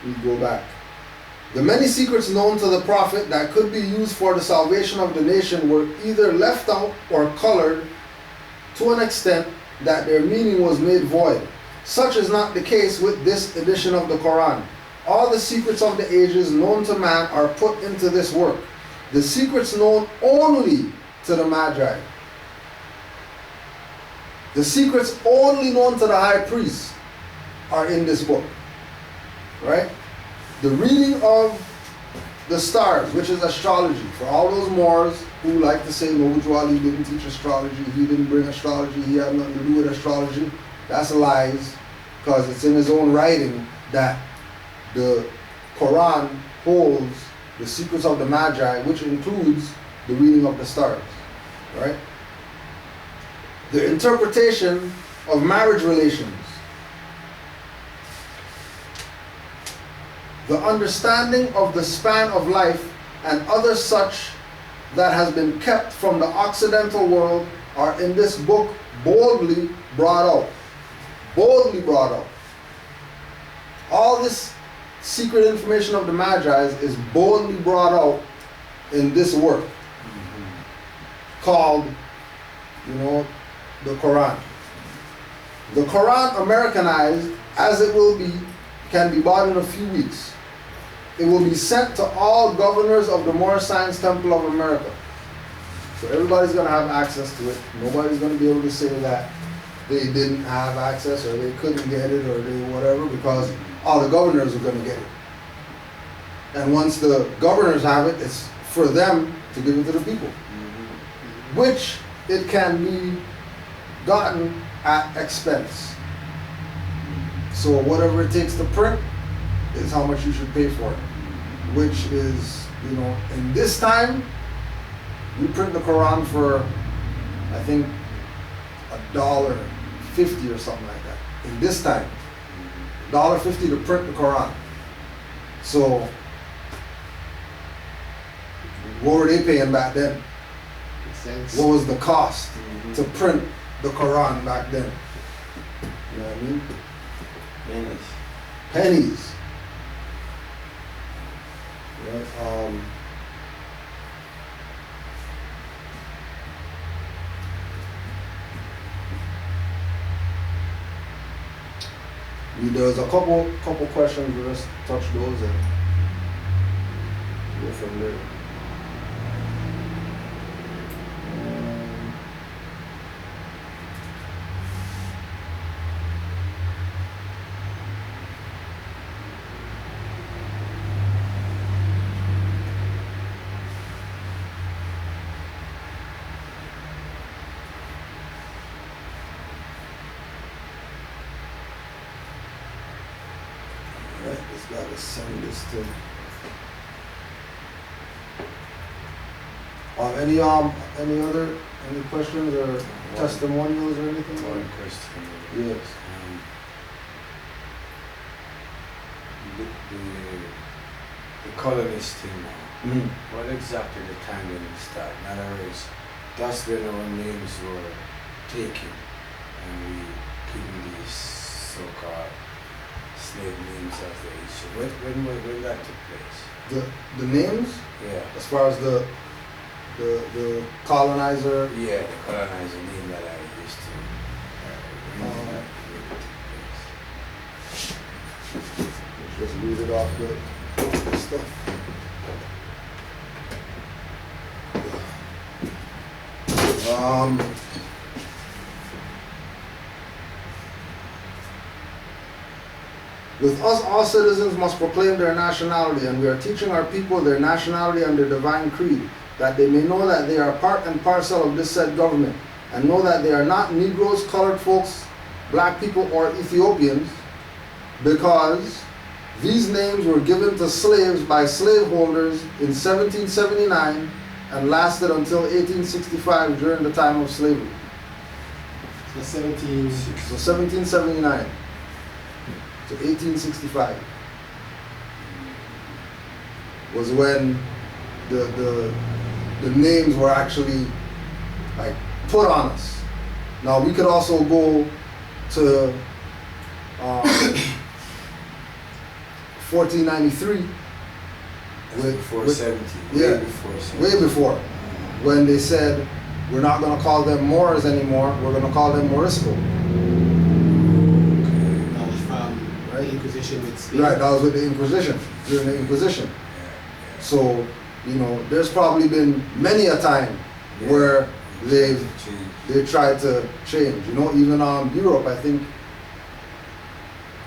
we go back. The many secrets known to the prophet that could be used for the salvation of the nation were either left out or colored to an extent that their meaning was made void. Such is not the case with this edition of the Quran. All the secrets of the ages known to man are put into this work. The secrets known only to the Magi. The secrets only known to the high priest are in this book. Right? The reading of the stars, which is astrology. For all those Moors who like to say, no, Ujwali didn't teach astrology, he didn't bring astrology, he had nothing to do with astrology. That's lies, because it's in his own writing that the Quran holds the secrets of the Magi, which includes the reading of the stars. Right? The interpretation of marriage relations. The understanding of the span of life and other such that has been kept from the Occidental world are in this book boldly brought out. Boldly brought out. All this secret information of the Magi is boldly brought out in this work called, the Quran. The Quran Americanized as it will be can be bought in a few weeks. It will be sent to all governors of the Moorish Science Temple of America. So everybody's going to have access to it. Nobody's going to be able to say that they didn't have access or they couldn't get it or they whatever, because all the governors are going to get it. And once the governors have it, it's for them to give it to the people. Which it can be gotten at expense. So whatever it takes to print is how much you should pay for it. Which is, in this time, we print the Quran for, I think, $1.50 or something like that. In this time, $1.50 to print the Quran. So, what were they paying back then? What was the cost to print the Quran back then? You know what I mean? Pennies. Right? There was a couple questions. We'll just touch those and go from there. Gotta send this to any questions or testimonials or anything? One question. Yes. The colonist thing now. What exactly the time when it started? In other words, that's when our names were taken and we given these so-called slave names as the issue. When that took place? The names? Yeah. As far as the colonizer? Yeah, the colonizer name that I used to. When that took place. Just read it off the stuff. With us, all citizens must proclaim their nationality, and we are teaching our people their nationality and their divine creed, that they may know that they are part and parcel of this said government, and know that they are not Negroes, colored folks, black people, or Ethiopians, because these names were given to slaves by slaveholders in 1779 and lasted until 1865 during the time of slavery. So 1779 to 1865 was when the names were actually like put on us. Now we could also go to 1493. Before 17. Yeah, Way before 17. way before, when they said, we're not going to call them Moors anymore, we're going to call them Morisco. That was from the Inquisition with Spain. Right, that was with the Inquisition, during the Inquisition. So, you know, there's probably been many a time where they tried to change. You know, even Europe, I think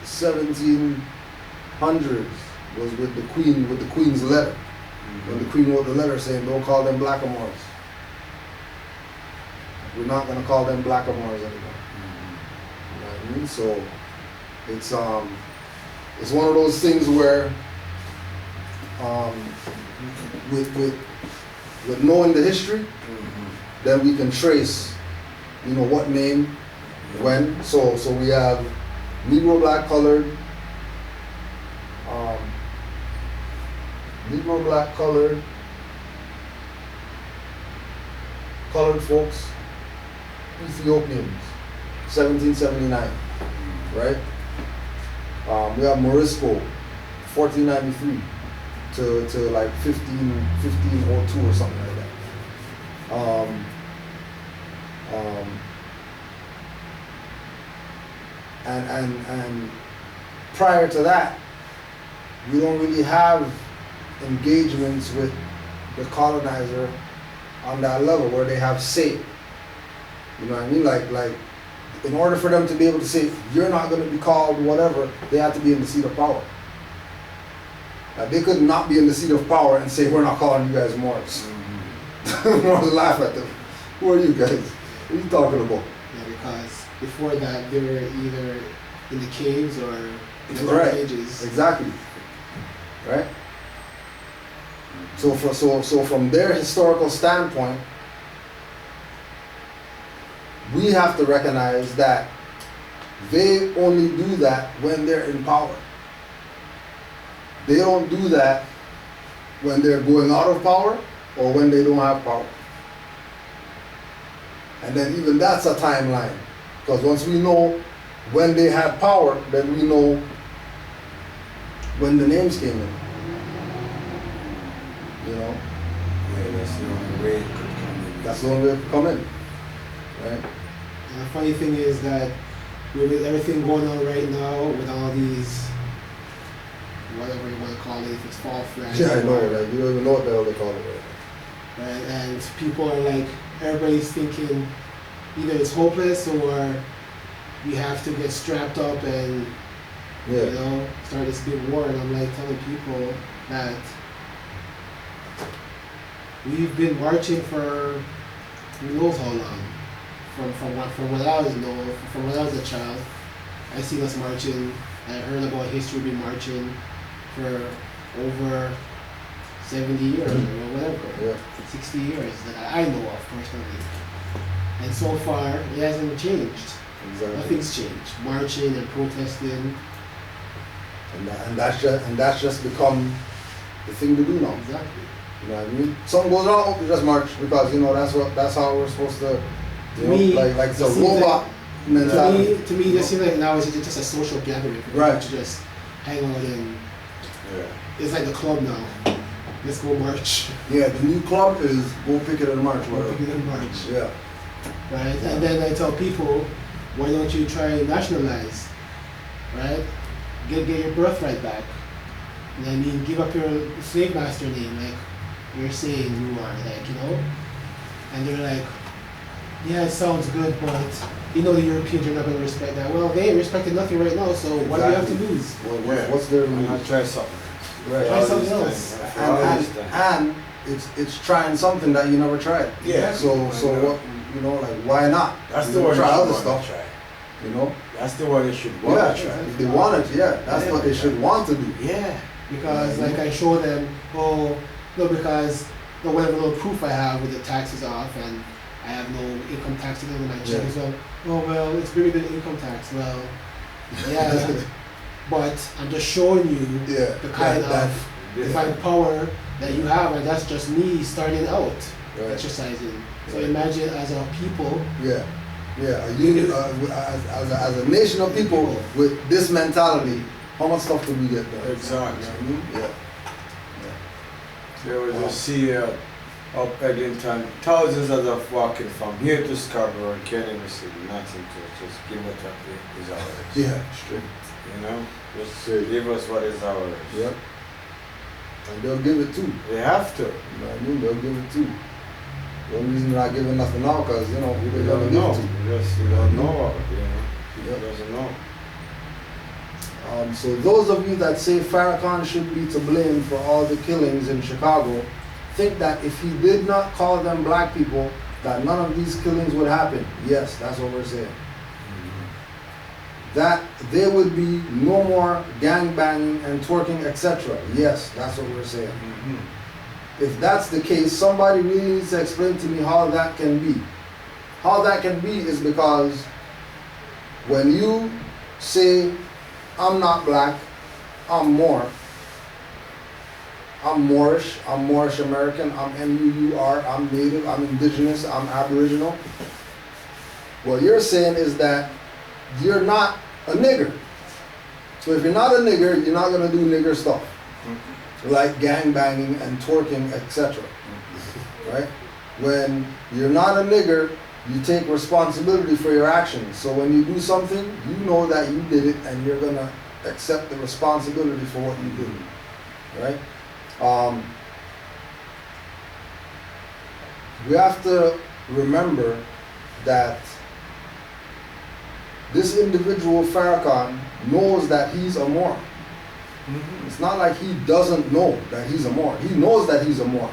1700s was with the Queen, with the Queen's letter. When the Queen wrote the letter saying, don't call them blackamoors. We're not going to call them blackamoors anymore. You know what I mean? So it's one of those things where with knowing the history, then we can trace, you know, what name, when. So we have Negro, black, colored, Negro, black, colored folks, Ethiopians, 1779, right? We have Morisco, 1493 to like 1502 or something like that. And prior to that, we don't really have engagements with the colonizer on that level where they have say. You know what I mean? Like in order for them to be able to say, you're not going to be called whatever, they have to be in the seat of power. They could not be in the seat of power and say, we're not calling you guys Moors. Moors laugh at them. Who are you guys? What are you talking about? Yeah, because before that, they were either in the caves or in the Right. cages. Exactly. Right? So from their historical standpoint, we have to recognize that they only do that when they're in power. They don't do that when they're going out of power or when they don't have power. And then even that's a timeline. Because once we know when they had power, then we know when the names came in. You know? Yeah, that's the only way it could come in. That's the only way it could come in. Right? And the funny thing is that with everything going on right now, with all these, whatever you want to call it, if it's fall flags. Yeah, I know. Like, you don't even know what the hell they call it right now. Right? And people are like, everybody's thinking either it's hopeless or we have to get strapped up and Yeah. you know, start this big war. And I'm like telling people that we've been marching for who knows how long. From what I was from when I was a child, I seen us marching. I heard about history been marching for over 70 years or whatever, 60 years that I know of personally. And so far, it hasn't changed. Exactly. Nothing's changed. Marching and protesting. And that's just become the thing to do now. Exactly. You know what I mean? Something goes wrong, we just march because you know that's how we're supposed to. You know, Me, like it's a it seems robot mentality. To me, it seems like now it's just a social gathering. For Right. people to just hang out and Yeah. it's like the club now. Let's go march. Yeah, the new club is go pick it and march. Go Whatever. pick it and march. Yeah. Right? And then I tell people, why don't you try and nationalize? Right? Get your birthright back. And I mean, give up your slave master name, like you're saying you are, like, you know? And they're like, yeah, it sounds good, but you know the Europeans are not going to respect that. Well, they ain't respecting nothing right now, so what do you have to lose? What's their I'm rule? gonna try something. Right. Try something else. And it's trying something that you never tried. Yeah. So what, you know, like why not? That's You the know, one try you other should stuff. want to try. You know? That's the one they should want Yeah. to try. If they want it, that's what they should want to do. Yeah. Because like I show them, because whatever little proof I have with the taxes off and I have no income tax to on my check. So, well, it's bigger than income tax. Well, yeah, but I'm just showing you the kind of divine power that you have, and that's just me starting out exercising. So imagine as a people. Yeah. A unit, as a nation of people with this mentality, how much stuff did we get done? Exactly. You know what I mean? Yeah. There was a sea up Eglinton, thousands of them walking from here to Scarborough, can't even see nothing to just give it up is ours. Yeah, straight. You know? Just give us what is ours. Yep. And they'll give it too. They have to. You know what I mean? They'll give it too. The only reason they're not giving nothing now, because, you know, who We they're going don't to give know. it to. You don't know, you know? He Yep. doesn't know. So those of you that say Farrakhan should be to blame for all the killings in Chicago, think that if he did not call them black people, that none of these killings would happen. Yes, that's what we're saying. That there would be no more gang banging and twerking, etc. Yes, that's what we're saying. If that's the case, somebody really needs to explain to me how that can be. How that can be is because when you say, I'm not black, I'm Moor, I'm Moorish American, I'm M-U-U-R, I'm Native, I'm Indigenous, I'm Aboriginal. What you're saying is that you're not a nigger. So if you're not a nigger, you're not gonna do nigger stuff. Like gang banging and twerking, etc. Right? When you're not a nigger, you take responsibility for your actions. So when you do something, you know that you did it and you're gonna accept the responsibility for what you did. Right? We have to remember that this individual Farrakhan knows that he's a Moor. It's not like he doesn't know that he's a Moor. He knows that he's a Moor.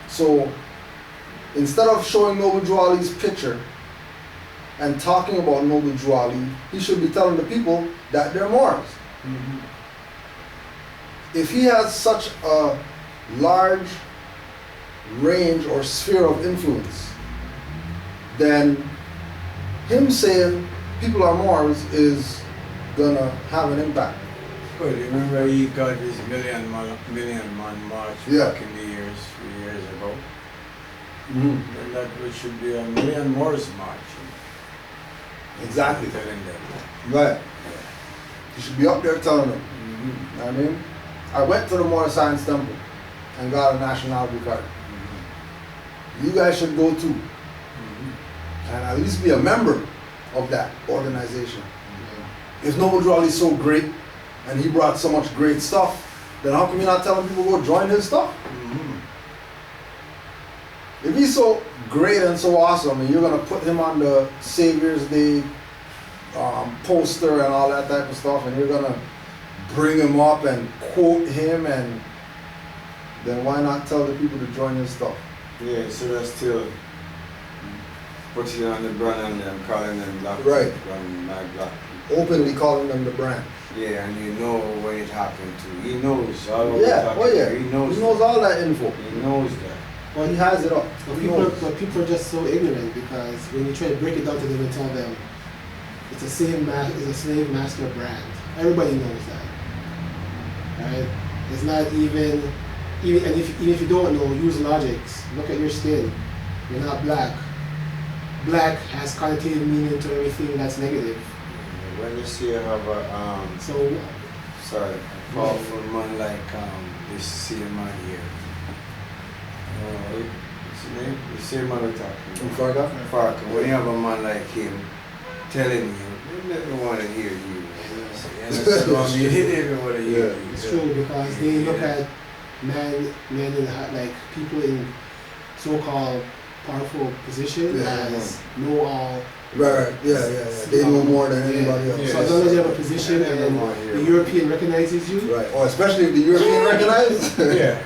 So instead of showing Noble Drew Ali's picture and talking about Noble Drew Ali, he should be telling the people that they're Moors. If he has such a large range or sphere of influence, then him saying people are Moors is gonna have an impact. Well, you remember he got his million man march back in the few years ago? And that should be a million Moors marching. Exactly. Telling them. Right. You should be up there telling them. You know what I mean? I went to the Moor Science Temple and got a nationality card. You guys should go too. And at least be a member of that organization. If Noble Drew Ali is so great and he brought so much great stuff, then how come you're not telling people to go join his stuff? If he's so great and so awesome and you're going to put him on the Savior's Day poster and all that type of stuff and you're going to bring him up and quote him, and then why not tell the people to join his stuff? Yeah, so that's still putting on the brand and them, calling them black Right. people and not black people. Openly calling them the brand. Yeah, and you know when it happened to. He knows all of Yeah, it. oh yeah. He knows all that info. He knows that. Well, he has it up. But people are just so ignorant, because when you try to break it down to them and tell them it's a slave master brand, everybody knows that, right? It's not even if you don't know, use logics. Look at your skin. You're not black. Black has connotative meaning to everything that's negative. When you see you have a a powerful man like this same man here. What's his name? The same man we're talking about. Farrakhan. When you have a man like him telling you, they never want to hear you. They never want to hear you. It's true, because they look at men like people in so-called powerful positions as know all. Right. Yeah. They know more than anybody else. So as long as you have a position and the European recognizes you. Right. Or especially if the European recognizes. Yeah.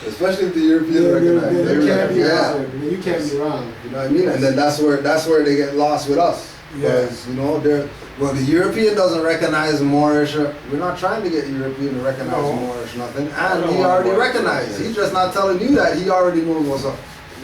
Especially if the European recognizes. You can't be wrong. You can't be wrong. You know what I mean? And then that's where they get lost with us. Because the European doesn't recognize Moorish. We're not trying to get European to recognize Moorish nothing. And he already recognized. He's just not telling you that he already knows what's up.